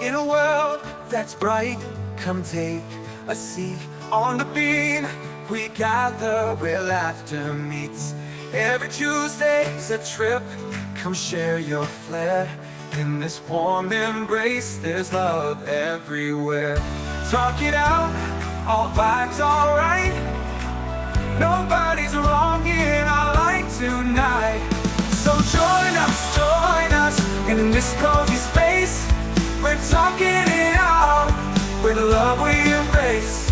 In a world that's bright, come take a seat on the beam. We gather where laughter meets. Every Tuesday's a trip, come share your flair. In this warm embrace, there's love everywhere. Talk it out, all vibes alright. Nobody's wrong in our light tonight. So join us in this cozy space. We're talking it out, with love we embrace.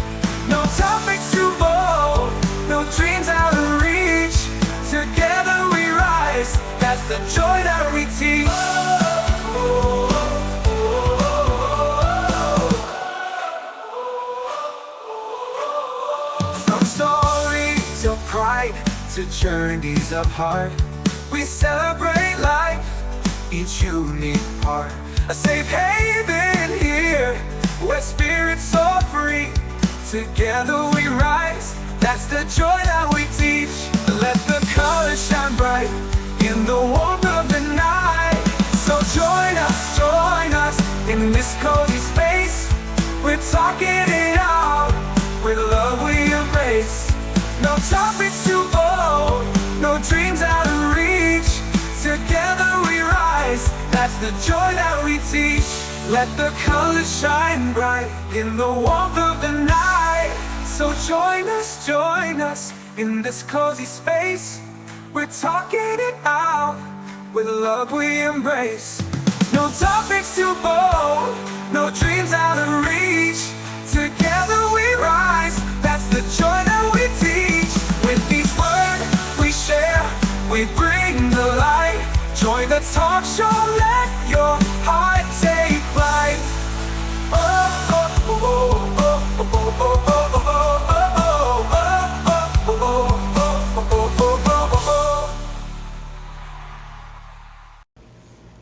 No topics too bold, no dreams out of reach. Together we rise, that's the joy that we teach. From stories of pride to journeys of heart, we celebrate life, each unique part. A safe haven here, where spirits soar free. Together we rise, that's the joy that we teach. Let the colors shine bright in the warmth of the night. So join us in this cozy space. We're talking it out, with love we embrace. No topics too bold, no dreams out of reach. Together we rise, that's the joy that we teach. Let the colors shine bright in the warmth of the night. So join us in this cozy space. We're talking it out, with love we embrace. No topics too bold, no dreams out of reach. Together we rise, that's the joy that we teach. With each word we share, we bring the light. Join the talk show, let your heart take flight.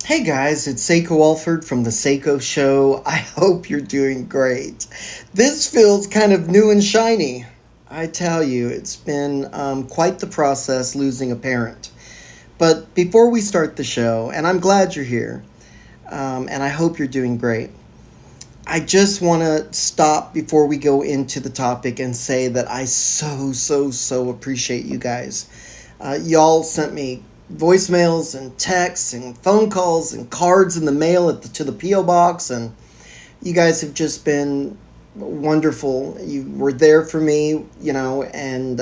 Hey guys, it's SayCo Alford from the SayCo Show. I hope you're doing great. This feels kind of new and shiny. I tell you, it's been quite the process losing a parent. But before we start the show, and I'm glad you're here, and I hope you're doing great, I just want to stop before we go into the topic and say that I so appreciate you guys. Y'all sent me voicemails and texts and phone calls and cards in the mail to the P.O. box, and you guys have just been wonderful. You were there for me, and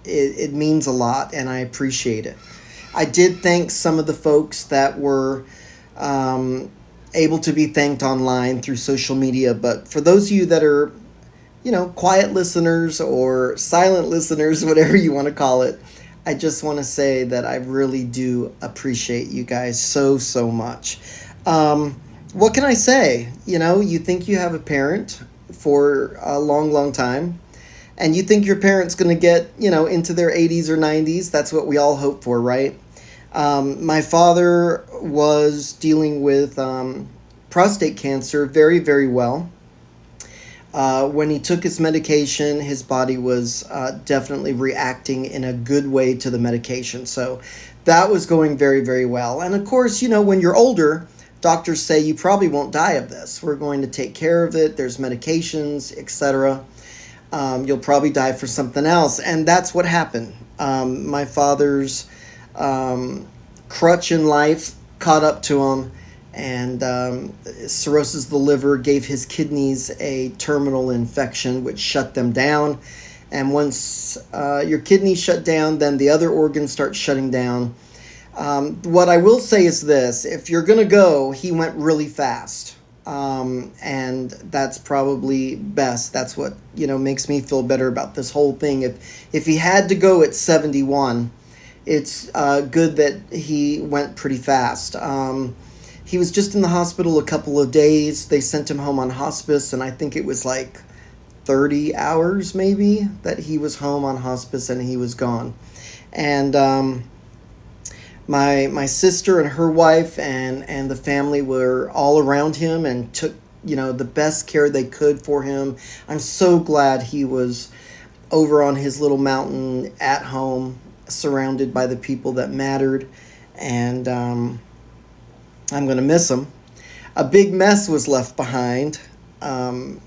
it means a lot, and I appreciate it. I did thank some of the folks that were able to be thanked online through social media, but for those of you that are, quiet listeners or silent listeners, whatever you want to call it, I just want to say that I really do appreciate you guys so much. What can I say? You think you have a parent for a long time, and you think your parent's going to get, into their 80s or 90s. That's what we all hope for, right? My father was dealing with prostate cancer very well. When he took his medication, his body was definitely reacting in a good way to the medication. So that was going very well. And of course, when you're older, doctors say you probably won't die of this. We're going to take care of it. There's medications, etc. You'll probably die for something else. And that's what happened. My father's crutch in life caught up to him, and cirrhosis of the liver gave his kidneys a terminal infection which shut them down. And once your kidneys shut down, then the other organs start shutting down. What I will say is this: if you're gonna go, he went really fast, and that's probably best. That's what makes me feel better about this whole thing. If he had to go at 71, it's good that he went pretty fast. He was just in the hospital a couple of days. They sent him home on hospice, and I think it was like 30 hours maybe that he was home on hospice and he was gone. And my sister and her wife and the family were all around him and took the best care they could for him. I'm so glad he was over on his little mountain at home, surrounded by the people that mattered. And I'm going to miss him. A big mess was left behind. No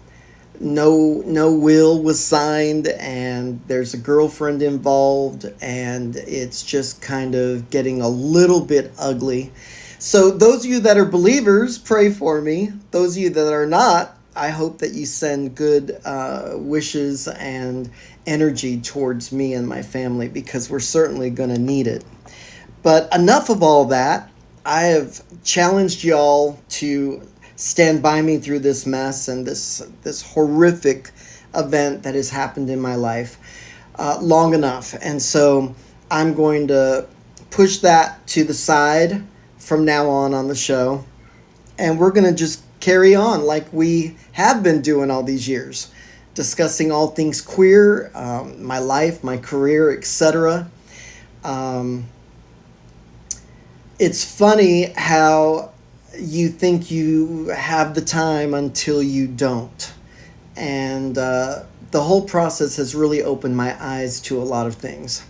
will was signed, and there's a girlfriend involved, and it's just kind of getting a little bit ugly. So those of you that are believers, pray for me. Those of you that are not, I hope that you send good wishes and energy towards me and my family, because we're certainly going to need it. But enough of all that. I have challenged y'all to stand by me through this mess and this horrific event that has happened in my life long enough. And so I'm going to push that to the side from now on the show. And we're going to just carry on like we have been doing all these years, discussing all things queer, my life, my career, etc. It's funny how you think you have the time until you don't. And the whole process has really opened my eyes to a lot of things.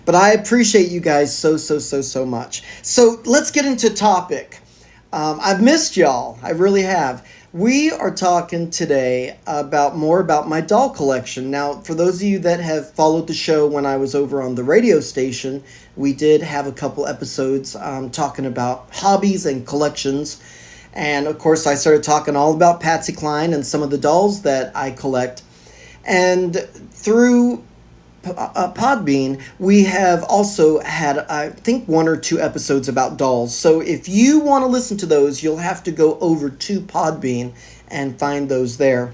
But I appreciate you guys so much. So let's get into topic. I've missed y'all. I really have. We are talking today about my doll collection. Now, for those of you that have followed the show when I was over on the radio station, we did have a couple episodes talking about hobbies and collections. And of course, I started talking all about Patsy Cline and some of the dolls that I collect. And through Podbean, we have also had, I think, 1 or 2 episodes about dolls. So if you want to listen to those, you'll have to go over to Podbean and find those there.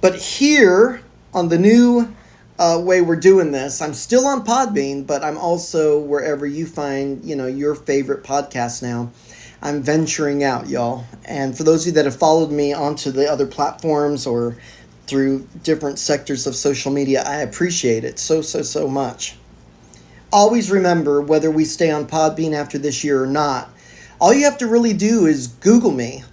But here, on the new way we're doing this, I'm still on Podbean, but I'm also wherever you find, your favorite podcast now. I'm venturing out, y'all. And for those of you that have followed me onto the other platforms or through different sectors of social media, I appreciate it so much. Always remember, whether we stay on Podbean after this year or not, all you have to really do is Google me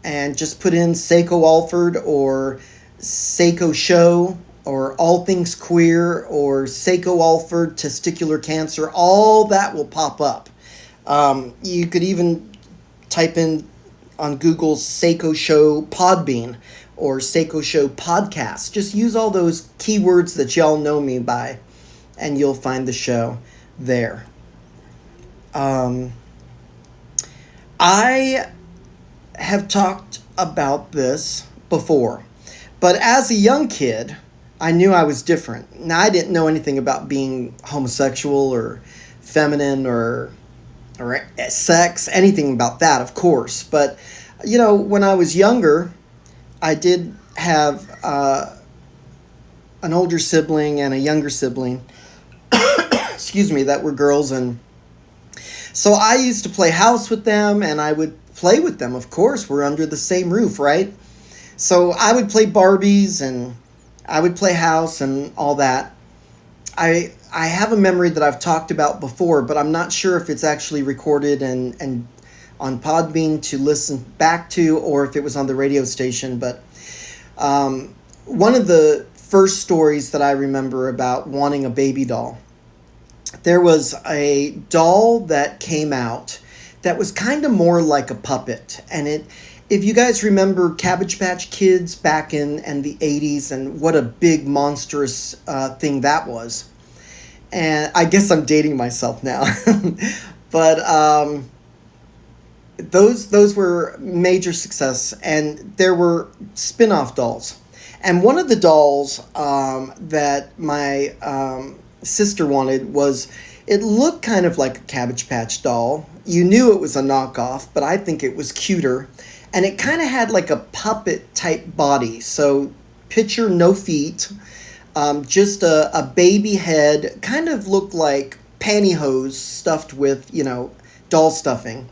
and just put in SayCo Alford or SayCo Show or All Things Queer or SayCo Alford Testicular Cancer. All that will pop up. You could even type in on Google SayCo Show Podbean or SayCo Show Podcast. Just use all those keywords that y'all know me by, and you'll find the show there. I have talked about this before, but as a young kid, I knew I was different. Now, I didn't know anything about being homosexual or feminine or sex, anything about that, of course. But, when I was younger, I did have an older sibling and a younger sibling, excuse me, that were girls. And so I used to play house with them, and I would play with them, of course. We're under the same roof, right? So I would play Barbies, and I would play house and all that. I have a memory that I've talked about before, but I'm not sure if it's actually recorded and on Podbean to listen back to, or if it was on the radio station. But one of the first stories that I remember about wanting a baby doll, there was a doll that came out that was kind of more like a puppet. And if you guys remember Cabbage Patch Kids back in the 80s, and what a big monstrous thing that was. And I guess I'm dating myself now. But those were major success, and there were spin-off dolls. And one of the dolls that my sister wanted it looked kind of like a Cabbage Patch doll. You knew it was a knockoff, but I think it was cuter. And it kind of had like a puppet type body. So picture no feet, just a baby head, kind of looked like pantyhose stuffed with, doll stuffing.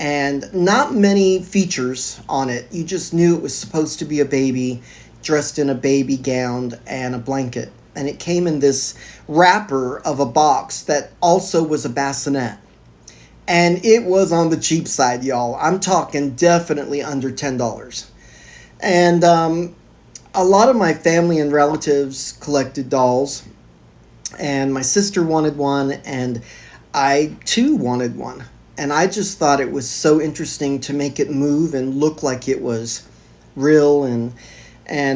And not many features on it. You just knew it was supposed to be a baby dressed in a baby gown and a blanket. And it came in this wrapper of a box that also was a bassinet. And it was on the cheap side, y'all. I'm talking definitely under $10. And a lot of my family and relatives collected dolls, and my sister wanted one, and I too wanted one. And I just thought it was so interesting to make it move and look like it was real, and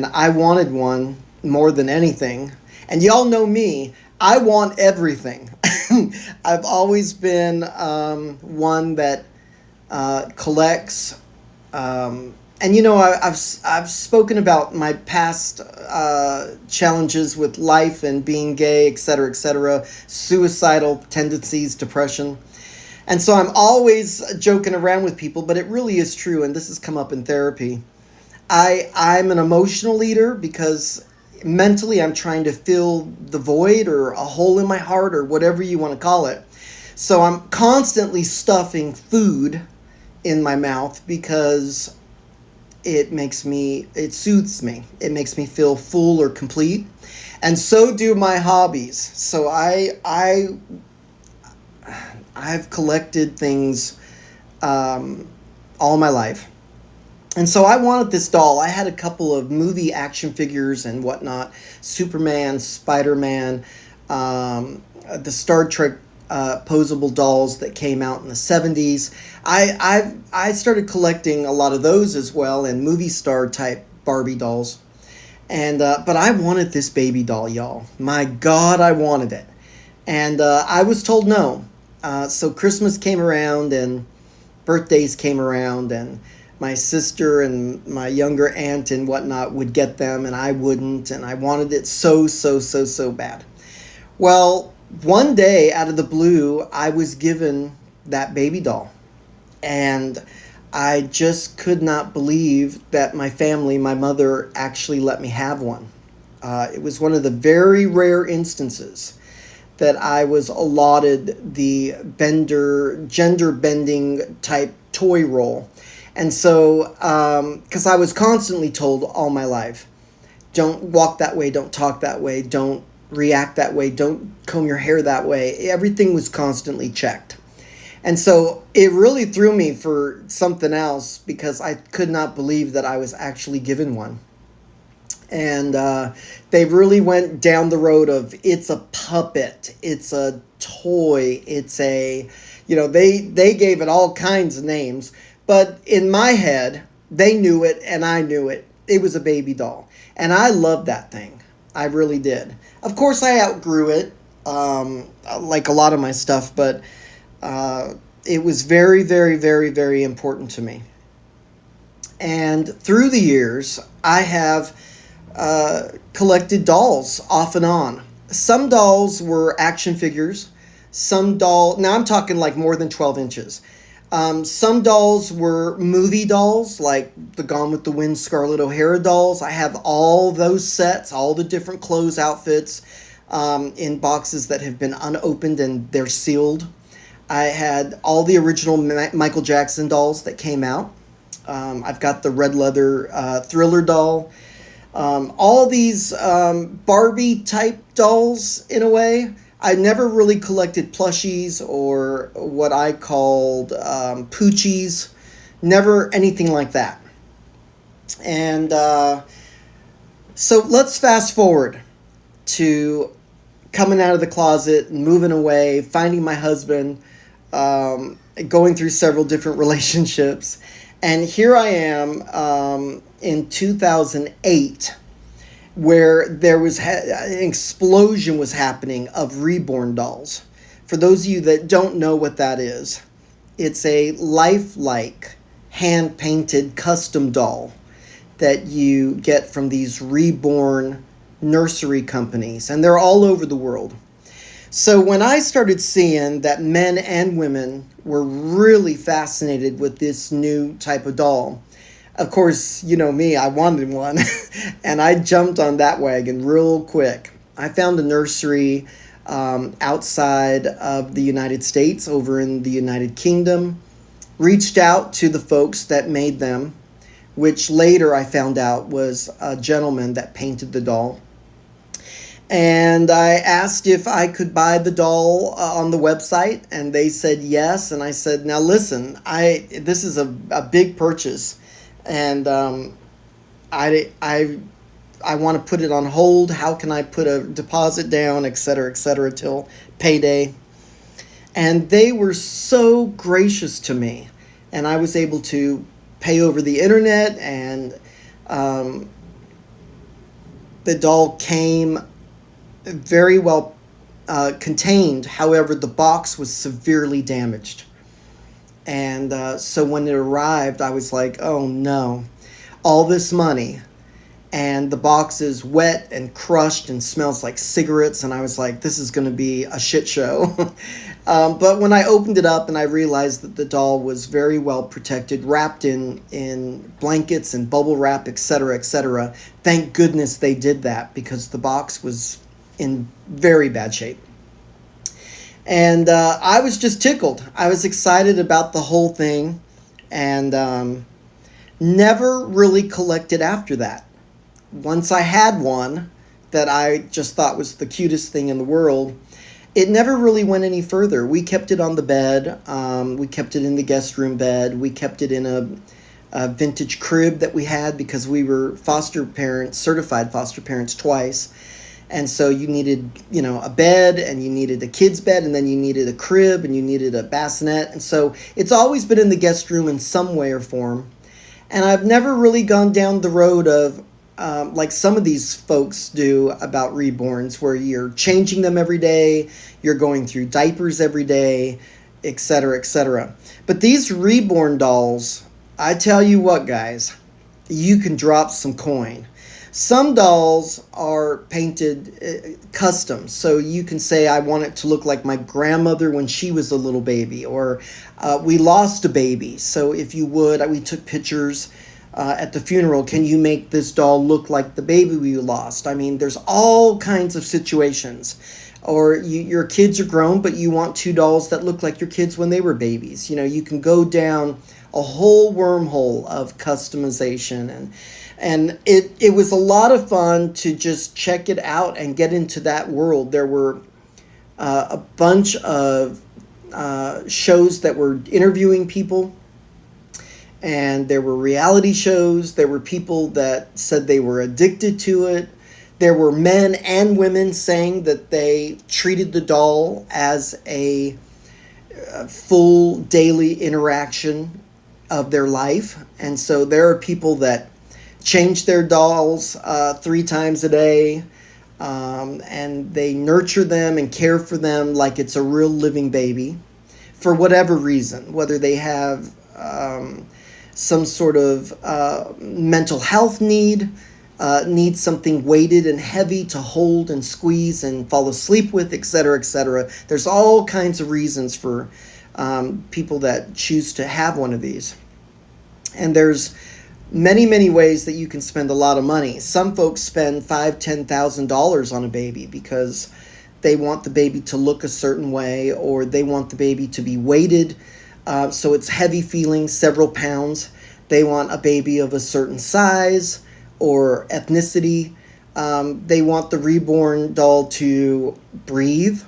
I wanted one more than anything. And y'all know me, I want everything. I've always been one that collects. And I've spoken about my past challenges with life and being gay, etc., suicidal tendencies, depression. And so I'm always joking around with people, but it really is true, and this has come up in therapy. I'm an emotional eater because mentally I'm trying to fill the void or a hole in my heart or whatever you want to call it. So I'm constantly stuffing food in my mouth because it soothes me. It makes me feel full or complete. And so do my hobbies. So I've collected things all my life. And so I wanted this doll. I had a couple of movie action figures and whatnot. Superman, Spider-Man, the Star Trek posable dolls that came out in the 70s. I started collecting a lot of those as well, and movie star type Barbie dolls. And but I wanted this baby doll, y'all. My God, I wanted it. And I was told no. So Christmas came around and birthdays came around, and my sister and my younger aunt and whatnot would get them, and I wouldn't, and I wanted it so bad. Well, one day out of the blue, I was given that baby doll, and I just could not believe that my family, my mother, actually let me have one. It was one of the very rare instances that I was allotted the gender bending type toy role. And so, because I was constantly told all my life, don't walk that way, don't talk that way, don't react that way, don't comb your hair that way. Everything was constantly checked. And so it really threw me for something else because I could not believe that I was actually given one. And they really went down the road of it's a puppet, it's a toy, it's a, they gave it all kinds of names. But in my head, they knew it and I knew it. It was a baby doll. And I loved that thing. I really did. Of course, I outgrew it, like a lot of my stuff, but it was very, very, very, very important to me. And through the years, I have collected dolls off and on. Some dolls were action figures. Now I'm talking like more than 12 inches. Some dolls were movie dolls, like the Gone with the Wind Scarlett O'Hara dolls. I have all those sets, all the different clothes outfits in boxes that have been unopened and they're sealed. I had all the original Michael Jackson dolls that came out. I've got the red leather Thriller doll. All these Barbie type dolls in a way. I never really collected plushies or what I called poochies. Never anything like that. And so let's fast forward to coming out of the closet, moving away, finding my husband, going through several different relationships. And here I am in 2008, where there was an explosion was happening of reborn dolls. For those of you that don't know what that is, it's a lifelike, hand-painted custom doll that you get from these reborn nursery companies, and they're all over the world. So when I started seeing that men and women were really fascinated with this new type of doll, of course, you know me, I wanted one, and I jumped on that wagon real quick. I found a nursery outside of the United States, over in the United Kingdom, reached out to the folks that made them, which later I found out was a gentleman that painted the doll. And I asked if I could buy the doll on the website, and they said yes. And I said, now listen, this is a big purchase. And I I want to put it on hold. How can I put a deposit down, et cetera, till payday? And they were so gracious to me. And I was able to pay over the internet, and the doll came very well contained. However, the box was severely damaged. And so when it arrived, I was like, oh no, all this money, and the box is wet and crushed and smells like cigarettes. And I was like, this is going to be a shit show. But when I opened it up and I realized that the doll was very well protected, wrapped in blankets and bubble wrap, etc., thank goodness they did that, because the box was in very bad shape. And I was just tickled. I was excited about the whole thing, and never really collected after that. Once I had one that I just thought was the cutest thing in the world, it never really went any further. We kept it on the bed. We kept it in the guest room bed. We kept it in a vintage crib that we had, because we were certified foster parents twice. And so you needed, a bed, and you needed a kid's bed, and then you needed a crib, and you needed a bassinet. And so it's always been in the guest room in some way or form. And I've never really gone down the road of, like some of these folks do about reborns, where you're changing them every day, you're going through diapers every day, etc. But these reborn dolls, I tell you what, guys, you can drop some coin. Some dolls are painted custom, so you can say, I want it to look like my grandmother when she was a little baby, or we lost a baby, so if you would, we took pictures at the funeral, can you make this doll look like the baby we lost? I mean, there's all kinds of situations. Or your kids are grown, but you want two dolls that look like your kids when they were babies. You can go down a whole wormhole of customization, and it was a lot of fun to just check it out and get into that world. There were a bunch of shows that were interviewing people, and there were reality shows. There were people that said they were addicted to it. There were men and women saying that they treated the doll as a full daily interaction of their life. And so there are people that change their dolls 3 times a day, and they nurture them and care for them like it's a real living baby, for whatever reason, whether they have some sort of mental health need something weighted and heavy to hold and squeeze and fall asleep with, etc. There's all kinds of reasons for people that choose to have one of these. And there's many ways that you can spend a lot of money. Some folks spend $5,000-$10,000 on a baby because they want the baby to look a certain way, or they want the baby to be weighted so it's heavy feeling, several pounds. They want a baby of a certain size or ethnicity. They want the reborn doll to breathe,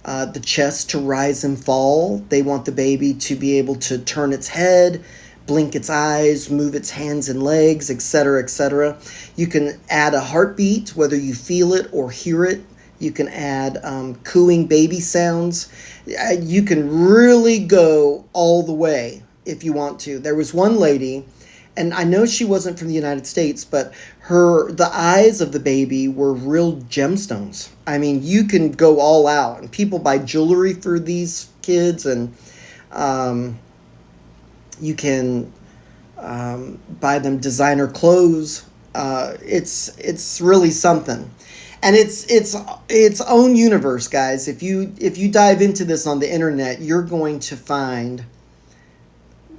the chest to rise and fall. They want the baby to be able to turn its head, blink its eyes, move its hands and legs, etc. You can add a heartbeat, whether you feel it or hear it. You can add cooing baby sounds. You can really go all the way if you want to. There was one lady, and I know she wasn't from the United States, but the eyes of the baby were real gemstones. I mean, you can go all out, and people buy jewelry for these kids, and you can buy them designer clothes. It's really something. And it's its own universe, guys. If you dive into this on the internet, you're going to find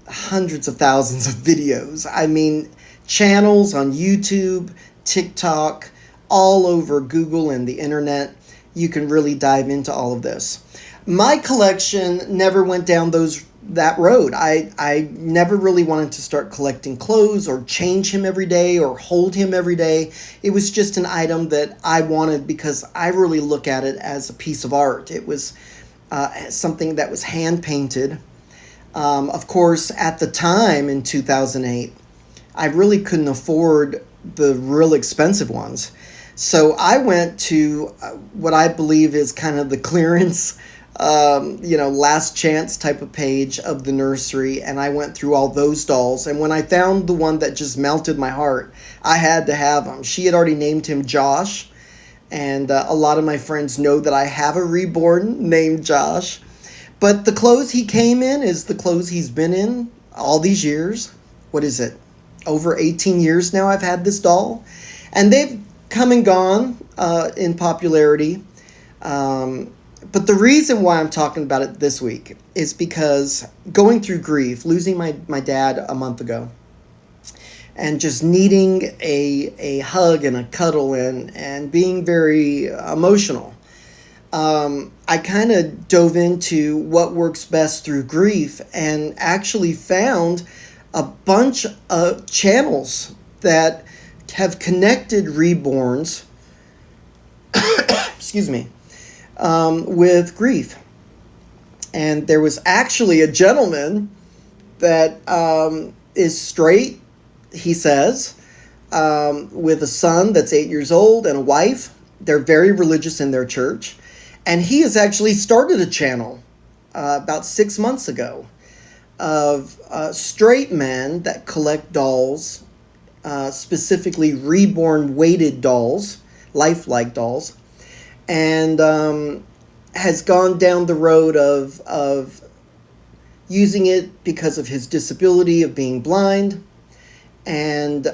hundreds of thousands of videos. I mean, channels on YouTube, TikTok, all over Google and the internet. You can really dive into all of this. My collection never went down that road. I never really wanted to start collecting clothes or change him every day or hold him every day. It was just an item that I wanted because I really look at it as a piece of art. It was something that was hand painted. Of course, at the time in 2008, I really couldn't afford the real expensive ones. So I went to what I believe is kind of the clearance, last chance type of page of the nursery, and I went through all those dolls. And when I found the one that just melted my heart, I had to have him. She had already named him Josh, and a lot of my friends know that I have a reborn named Josh. But the clothes he came in is the clothes he's been in all these years. What is it? Over 18 years now I've had this doll. And they've come and gone in popularity. But the reason why I'm talking about it this week is because going through grief, losing my dad a month ago, and just needing a hug and a cuddle and being very emotional. I kind of dove into what works best through grief and actually found a bunch of channels that have connected reborns excuse me, with grief. And there was actually a gentleman that is straight, he says, with a son that's 8 years old and a wife. They're very religious in their church. And he has actually started a channel about 6 months ago of straight men that collect dolls, specifically reborn weighted dolls, lifelike dolls, and has gone down the road of using it because of his disability of being blind, and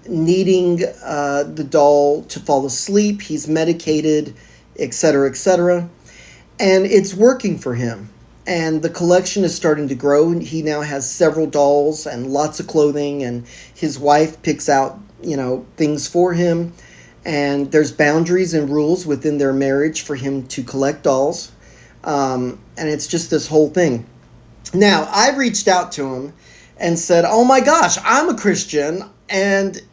needing the doll to fall asleep. He's medicated, etc., etc. And it's working for him. And the collection is starting to grow. He now has several dolls and lots of clothing, and his wife picks out, things for him. And there's boundaries and rules within their marriage for him to collect dolls. And it's just this whole thing. Now, I reached out to him and said, "Oh my gosh, I'm a Christian, and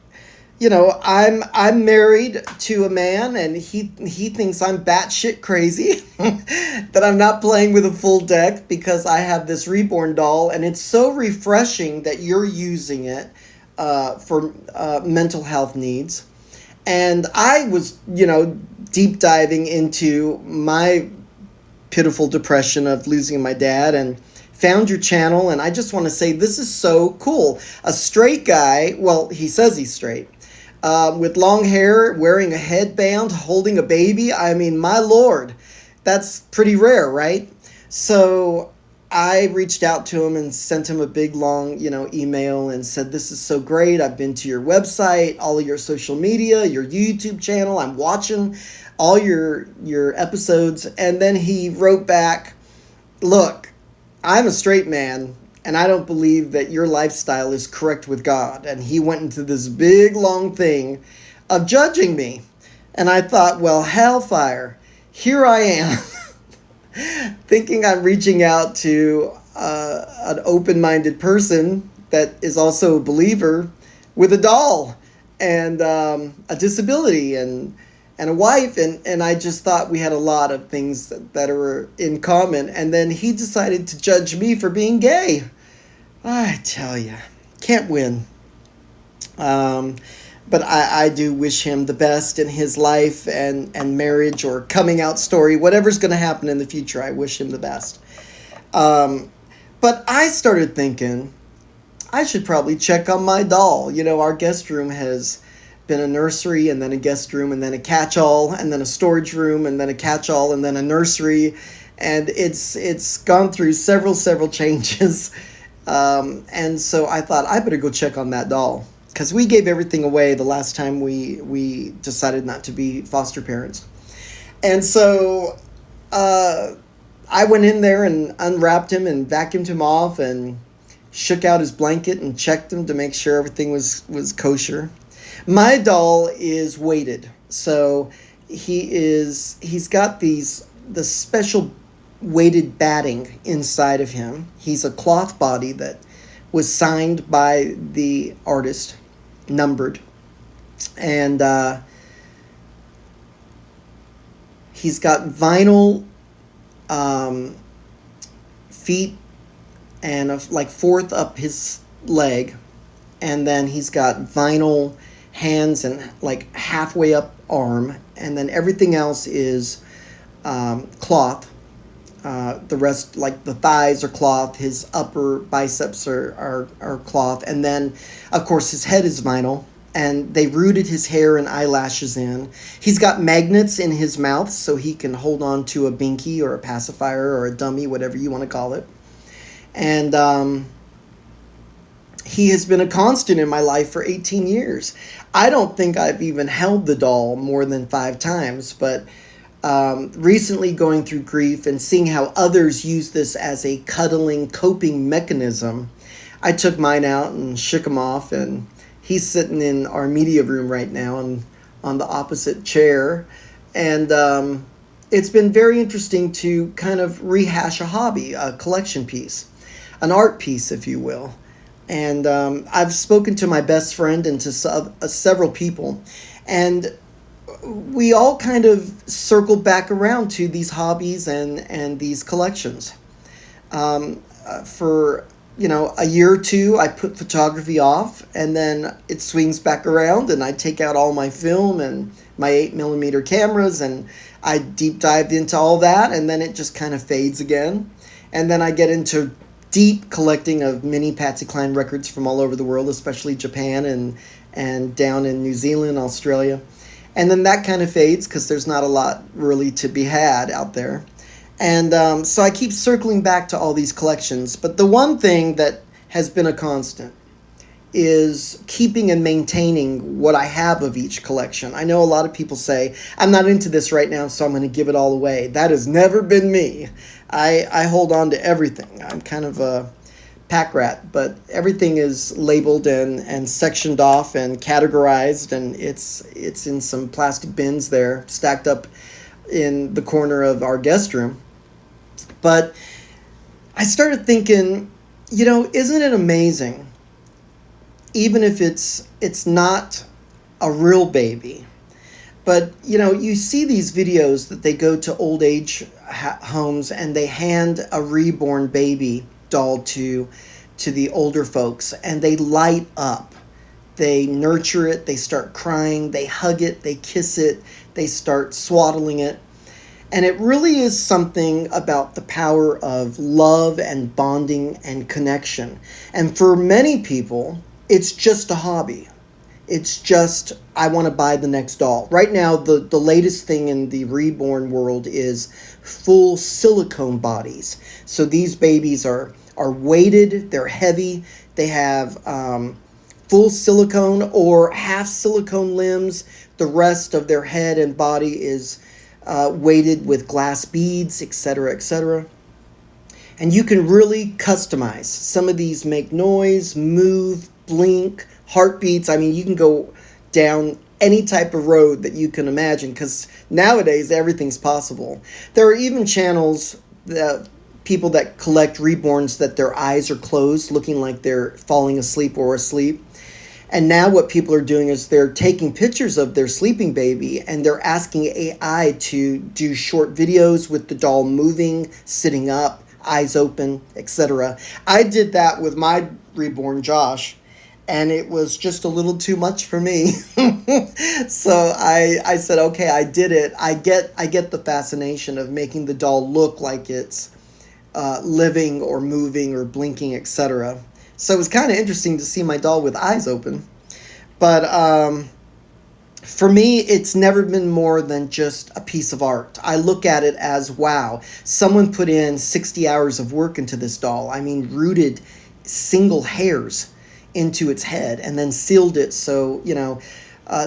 I'm married to a man, and he thinks I'm batshit crazy, that I'm not playing with a full deck because I have this reborn doll, and it's so refreshing that you're using it for mental health needs." And I was, deep diving into my pitiful depression of losing my dad, and found your channel, and I just want to say this is so cool. A straight guy, well, he says he's straight, with long hair, wearing a headband, holding a baby. I mean, my Lord, that's pretty rare, right? So I reached out to him and sent him a big, long, email and said, "This is so great. I've been to your website, all of your social media, your YouTube channel. I'm watching all your episodes." And then he wrote back, "Look, I'm a straight man, and I don't believe that your lifestyle is correct with God." And he went into this big, long thing of judging me. And I thought, well, hellfire, here I am, thinking I'm reaching out to an open-minded person that is also a believer with a doll and a disability and a wife, and I just thought we had a lot of things that are in common. And then he decided to judge me for being gay. I tell you, can't win. But I do wish him the best in his life and marriage or coming out story, whatever's going to happen in the future. I wish him the best. But I started thinking I should probably check on my doll. Our guest room has been a nursery, and then a guest room, and then a catch-all, and then a storage room, and then a catch-all, and then a nursery. And it's gone through several changes. And so I thought I better go check on that doll, because we gave everything away the last time we decided not to be foster parents. And so I went in there and unwrapped him and vacuumed him off and shook out his blanket and checked him to make sure everything was kosher. My doll is weighted, so he's got the special weighted batting inside of him. He's a cloth body that was signed by the artist, numbered, and he's got vinyl feet and like fourth up his leg, and then he's got vinyl hands and like halfway up arm, and then everything else is cloth. The rest, like the thighs, are cloth. His upper biceps are cloth, and then, of course, his head is vinyl. And they rooted his hair and eyelashes in. He's got magnets in his mouth so he can hold on to a binky or a pacifier or a dummy, whatever you want to call it. And he has been a constant in my life for 18 years. I don't think I've even held the doll more than 5 times, but recently going through grief and seeing how others use this as a cuddling coping mechanism, I took mine out and shook him off, and he's sitting in our media room right now and on the opposite chair. And it's been very interesting to kind of rehash a hobby, a collection piece, an art piece, if you will. And I've spoken to my best friend and to several people, and we all kind of circled back around to these hobbies and these collections. For a year or two, I put photography off, and then it swings back around, and I take out all my film and my 8mm cameras, and I deep dived into all that, and then it just kind of fades again. And then I get into deep collecting of mini Patsy Cline records from all over the world, especially Japan and down in New Zealand, Australia. And then that kind of fades because there's not a lot really to be had out there. And so I keep circling back to all these collections. But the one thing that has been a constant is keeping and maintaining what I have of each collection. I know a lot of people say, I'm not into this right now, so I'm going to give it all away. That has never been me. I hold on to everything. I'm kind of a pack rat, but everything is labeled and sectioned off and categorized, and it's in some plastic bins there, stacked up in the corner of our guest room. But I started thinking, isn't it amazing, even if it's not a real baby, but you see these videos that they go to old age homes and they hand a reborn baby doll to the older folks, and they light up. They nurture it, they start crying, they hug it, they kiss it, they start swaddling it. And it really is something about the power of love and bonding and connection. And for many people, it's just a hobby. It's just, I want to buy the next doll. Right now, the latest thing in the reborn world is full silicone bodies. So these babies are weighted, they're heavy, they have full silicone or half silicone limbs. The rest of their head and body is weighted with glass beads, etc., etc. And you can really customize. Some of these make noise, move, blink, heartbeats. I mean, you can go down any type of road that you can imagine, because nowadays everything's possible. There are even channels, people that collect reborns that their eyes are closed, looking like they're falling asleep or asleep. And now what people are doing is they're taking pictures of their sleeping baby and they're asking AI to do short videos with the doll moving, sitting up, eyes open, etc. I did that with my reborn Josh, and it was just a little too much for me. So I said, okay, I did it. I get the fascination of making the doll look like it's living or moving or blinking, etc. So it was kind of interesting to see my doll with eyes open. But for me, it's never been more than just a piece of art. I look at it as, wow, someone put in 60 hours of work into this doll. I mean, rooted single hairs into its head and then sealed it so,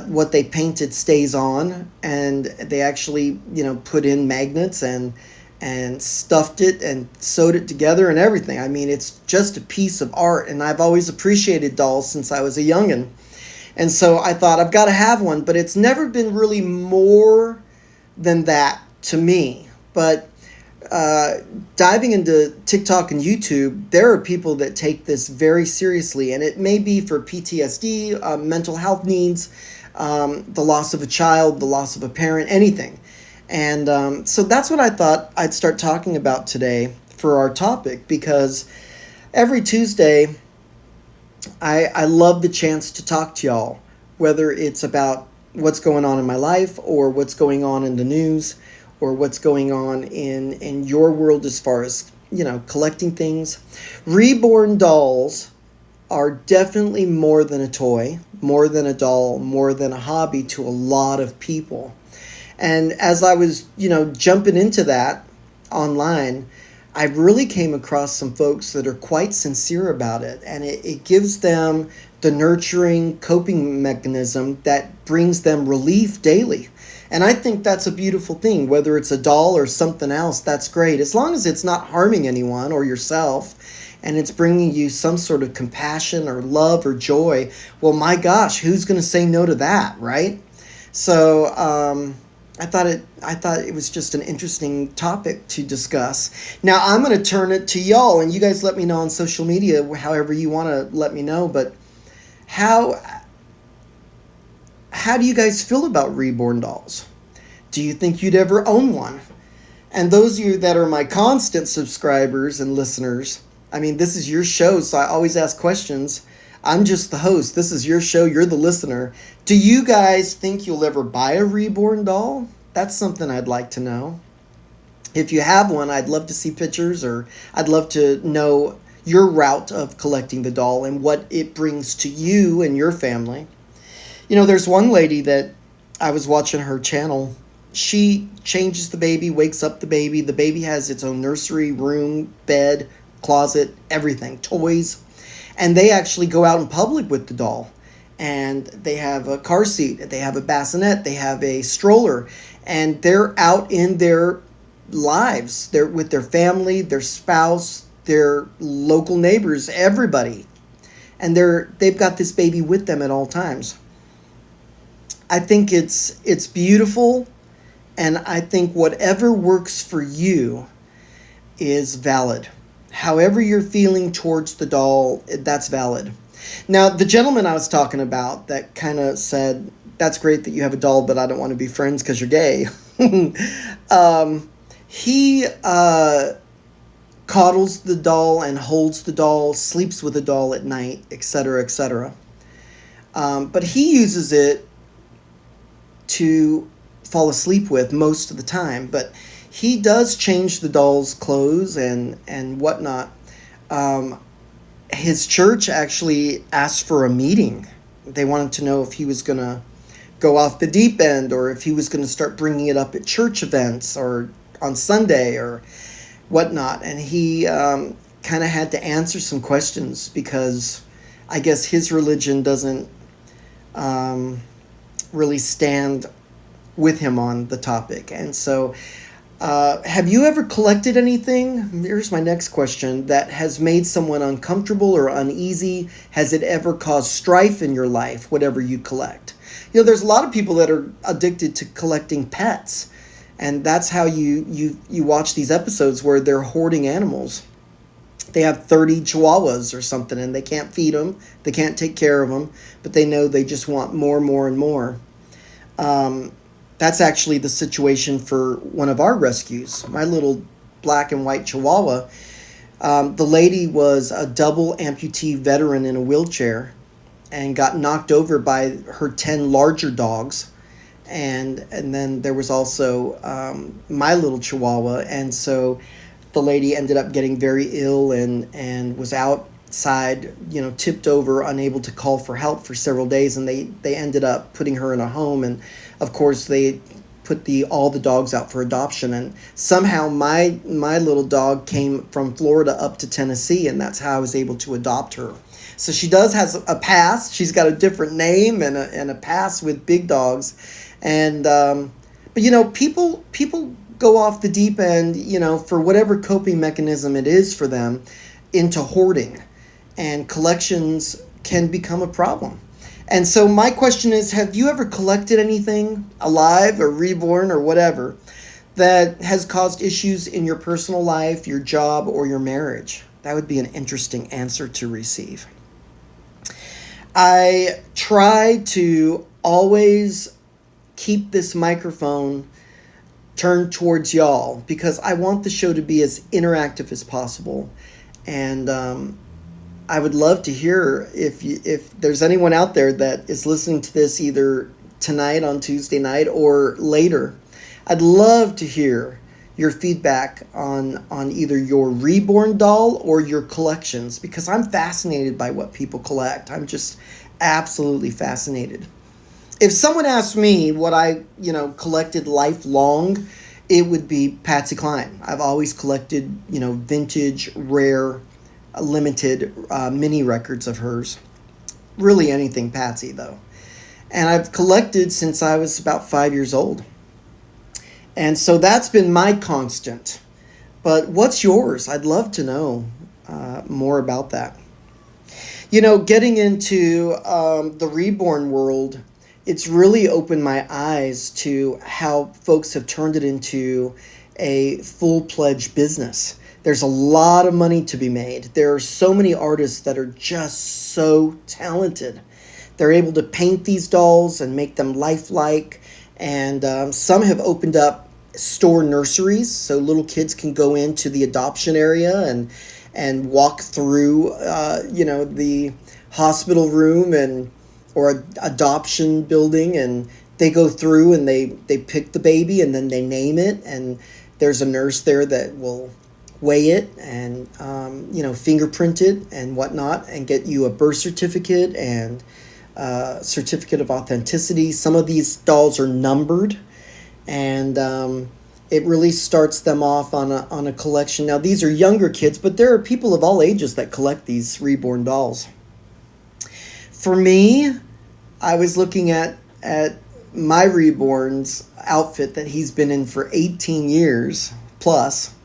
what they painted stays on. And they actually, put in magnets and stuffed it and sewed it together and everything. I mean, it's just a piece of art, and I've always appreciated dolls since I was a youngin'. And so I thought, I've got to have one, but it's never been really more than that to me. But diving into TikTok and YouTube, there are people that take this very seriously, and it may be for PTSD, mental health needs, the loss of a child, the loss of a parent, anything. And so that's what I thought I'd start talking about today for our topic, because every Tuesday I love the chance to talk to y'all whether it's about what's going on in my life or what's going on in the news or what's going on in your world as far as, collecting things. Reborn dolls are definitely more than a toy, more than a doll, more than a hobby to a lot of people. And as I was, jumping into that online, I really came across some folks that are quite sincere about it. And it gives them the nurturing coping mechanism that brings them relief daily. And I think that's a beautiful thing. Whether it's a doll or something else, that's great. As long as it's not harming anyone or yourself and it's bringing you some sort of compassion or love or joy, well, my gosh, who's going to say no to that, right? So I thought it was just an interesting topic to discuss. Now I'm going to turn it to y'all, and you guys let me know on social media, however you want to let me know. But how do you guys feel about reborn dolls? Do you think you'd ever own one? And those of you that are my constant subscribers and listeners, I mean, this is your show, so I always ask questions. I'm just the host. This is your show. You're the listener. Do you guys think you'll ever buy a reborn doll? That's something I'd like to know. If you have one, I'd love to see pictures, or I'd love to know your route of collecting the doll and what it brings to you and your family. There's one lady that I was watching her channel. She changes the baby, wakes up the baby. The baby has its own nursery, room, bed, closet, everything, toys. And they actually go out in public with the doll. And they have a car seat, they have a bassinet, they have a stroller. And they're out in their lives. They're with their family, their spouse, their local neighbors, everybody. And they've got this baby with them at all times. I think it's beautiful, and I think whatever works for you is valid. However you're feeling towards the doll, that's valid. Now, the gentleman I was talking about that kind of said, that's great that you have a doll, but I don't want to be friends because you're gay. He coddles the doll and holds the doll, sleeps with the doll at night, etc., etc. But he uses it to fall asleep with most of the time, but he does change the doll's clothes and whatnot. His church actually asked for a meeting. They wanted to know if he was going to go off the deep end, or if he was going to start bringing it up at church events or on Sunday or whatnot. And he kind of had to answer some questions because I guess his religion doesn't really stand with him on the topic. And so have you ever collected anything? Here's my next question. That has made someone uncomfortable or uneasy? Has it ever caused strife in your life, whatever you collect? There's a lot of people that are addicted to collecting pets. And that's how you watch these episodes where they're hoarding animals. They have 30 chihuahuas or something, and they can't feed them. They can't take care of them, but they know they just want more and more. That's actually the situation for one of our rescues. My little black and white chihuahua. The lady was a double amputee veteran in a wheelchair and got knocked over by her 10 larger dogs. And then there was also my little chihuahua. And so the lady ended up getting very ill and was outside, tipped over, unable to call for help for several days. And they ended up putting her in a home. And of course, they put all the dogs out for adoption. And somehow my little dog came from Florida up to Tennessee, and that's how I was able to adopt her. So she has a past. She's got a different name and a past with big dogs. And but people go off the deep end, for whatever coping mechanism it is for them, into hoarding, and collections can become a problem. And so my question is, have you ever collected anything, alive or reborn or whatever, that has caused issues in your personal life, your job, or your marriage? That would be an interesting answer to receive. I try to always keep this microphone turned towards y'all because I want the show to be as interactive as possible. And I would love to hear if there's anyone out there that is listening to this either tonight on Tuesday night or later. I'd love to hear your feedback on either your reborn doll or your collections, because I'm fascinated by what people collect. I'm just absolutely fascinated. If someone asked me what I, collected lifelong, it would be Patsy Cline. I've always collected, vintage, rare, limited mini records of hers. Really anything Patsy, though. And I've collected since I was about 5 years old. And so that's been my constant. But what's yours? I'd love to know more about that. Getting into the reborn world, it's really opened my eyes to how folks have turned it into a full-fledged business. There's a lot of money to be made. There are so many artists that are just so talented. They're able to paint these dolls and make them lifelike. And some have opened up store nurseries so little kids can go into the adoption area and walk through, the hospital room or adoption building, and they go through and they pick the baby and then they name it, and there's a nurse there that will weigh it and fingerprint it and whatnot, and get you a birth certificate and certificate of authenticity. Some of these dolls are numbered, and it really starts them off on a collection. Now, these are younger kids, but there are people of all ages that collect these reborn dolls. For me, I was looking at my reborn's outfit that he's been in for 18 years plus,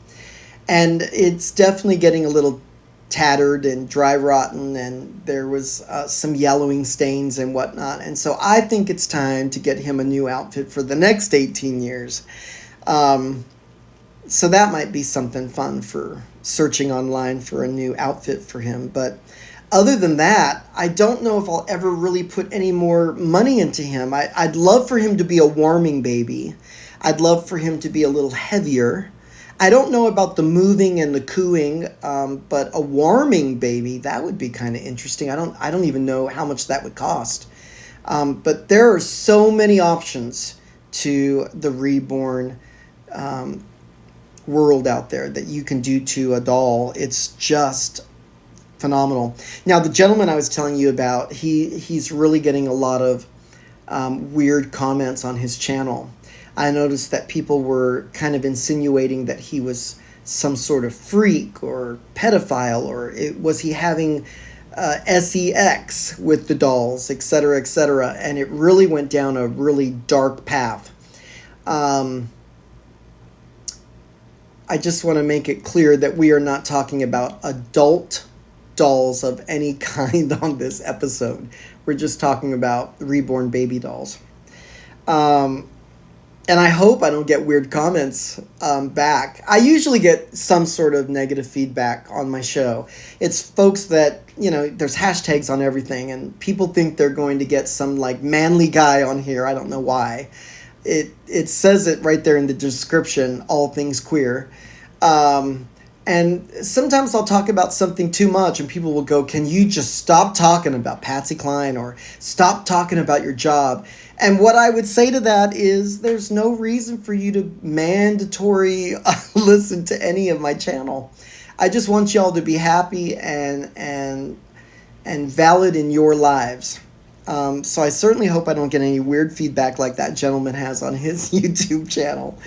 and it's definitely getting a little tattered and dry rotten, and there was some yellowing stains and whatnot. And so I think it's time to get him a new outfit for the next 18 years. So that might be something fun for searching online for a new outfit for him. But other than that, I don't know if I'll ever really put any more money into him. I'd love for him to be a warming baby. I'd love for him to be a little heavier. I don't know about the moving and the cooing, but a warming baby, that would be kind of interesting. I don't even know how much that would cost. But there are so many options to the reborn world out there that you can do to a doll. It's just phenomenal. Now, the gentleman I was telling you about, he's really getting a lot of weird comments on his channel. I noticed that people were kind of insinuating that he was some sort of freak or pedophile, or was he having sex with the dolls, etc., etc. And it really went down a really dark path. I just want to make it clear that we are not talking about adult dolls of any kind on this episode. We're just talking about reborn baby dolls. And I hope I don't get weird comments back. I usually get some sort of negative feedback on my show. It's folks that, there's hashtags on everything, and people think they're going to get some like manly guy on here. I don't know why. It says it right there in the description, all things queer. And sometimes I'll talk about something too much and people will go, can you just stop talking about Patsy Cline or stop talking about your job? And what I would say to that is there's no reason for you to mandatory listen to any of my channel. I just want y'all to be happy and valid in your lives. So I certainly hope I don't get any weird feedback like that gentleman has on his YouTube channel.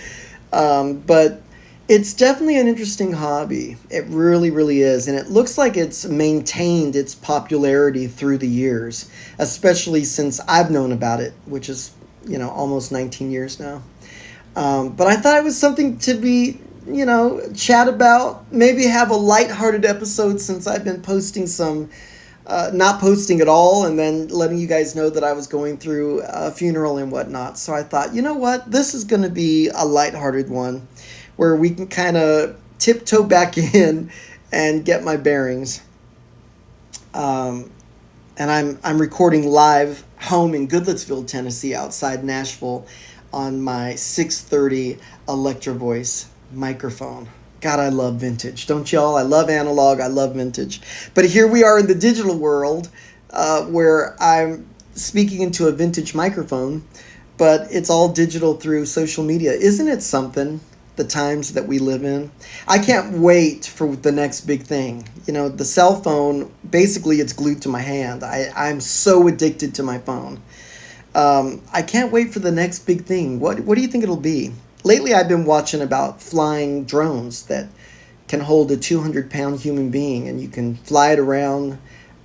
But it's definitely an interesting hobby. It really, really is. And it looks like it's maintained its popularity through the years, especially since I've known about it, which is, almost 19 years now. But I thought it was something to be, chat about, maybe have a lighthearted episode since I've been posting some, not posting at all, and then letting you guys know that I was going through a funeral and whatnot. So I thought, you know what, this is going to be a lighthearted one, where we can kind of tiptoe back in and get my bearings. And I'm recording live home in Goodlettsville, Tennessee, outside Nashville, on my 630 Electro Voice microphone. God, I love vintage. Don't y'all? I love analog. I love vintage. But here we are in the digital world where I'm speaking into a vintage microphone, but it's all digital through social media. Isn't it something, the times that we live in? I can't wait for the next big thing. You know, the cell phone, basically it's glued to my hand. I'm so addicted to my phone. I can't wait for the next big thing. What do you think it'll be? Lately, I've been watching about flying drones that can hold a 200-pound human being, and you can fly it around.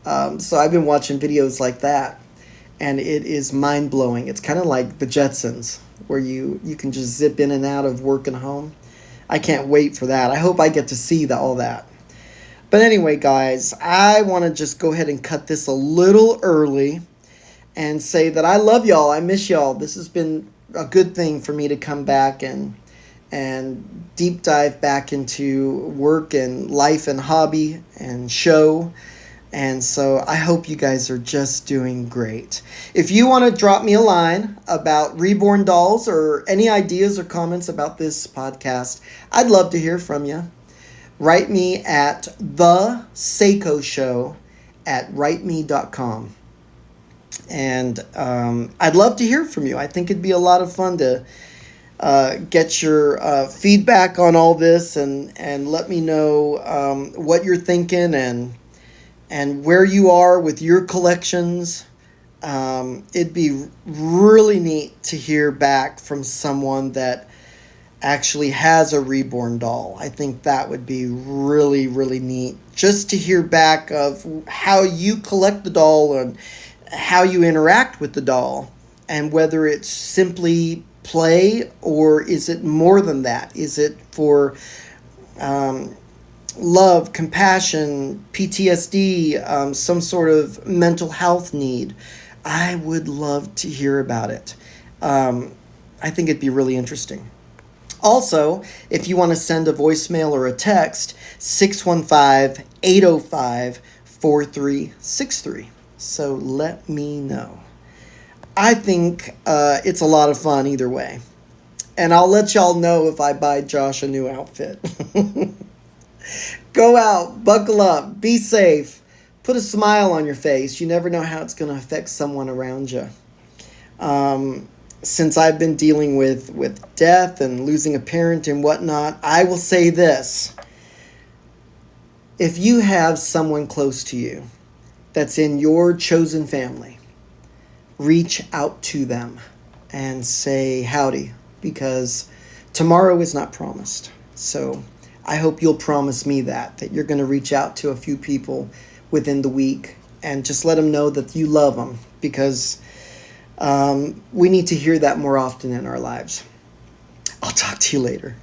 So I've been watching videos like that, and it is mind-blowing. It's kind of like the Jetsons, where you can just zip in and out of work and home. I can't wait for that. I hope I get to see all that. But anyway, guys, I want to just go ahead and cut this a little early and say that I love y'all. I miss y'all. This has been a good thing for me to come back and deep dive back into work and life and hobby and show. And so I hope you guys are just doing great. If you want to drop me a line about Reborn dolls or any ideas or comments about this podcast, I'd love to hear from you. Write me at the SayCo Show at writeme.com. And I'd love to hear from you. I think it'd be a lot of fun to get your feedback on all this and let me know what you're thinking and where you are with your collections. It'd be really neat to hear back from someone that actually has a Reborn doll. I think that would be really, really neat. Just to hear back of how you collect the doll and how you interact with the doll, and whether it's simply play or is it more than that? Is it for love, compassion, PTSD, some sort of mental health need? I would love to hear about it. I think it'd be really interesting. Also, if you want to send a voicemail or a text, 615-805-4363. So let me know. I think it's a lot of fun either way. And I'll let y'all know if I buy Josh a new outfit. Go out, buckle up, be safe, put a smile on your face. You never know how it's going to affect someone around you. Since I've been dealing with death and losing a parent and whatnot, I will say this. If you have someone close to you that's in your chosen family, reach out to them and say howdy, because tomorrow is not promised. So I hope you'll promise me that you're going to reach out to a few people within the week and just let them know that you love them, because we need to hear that more often in our lives. I'll talk to you later.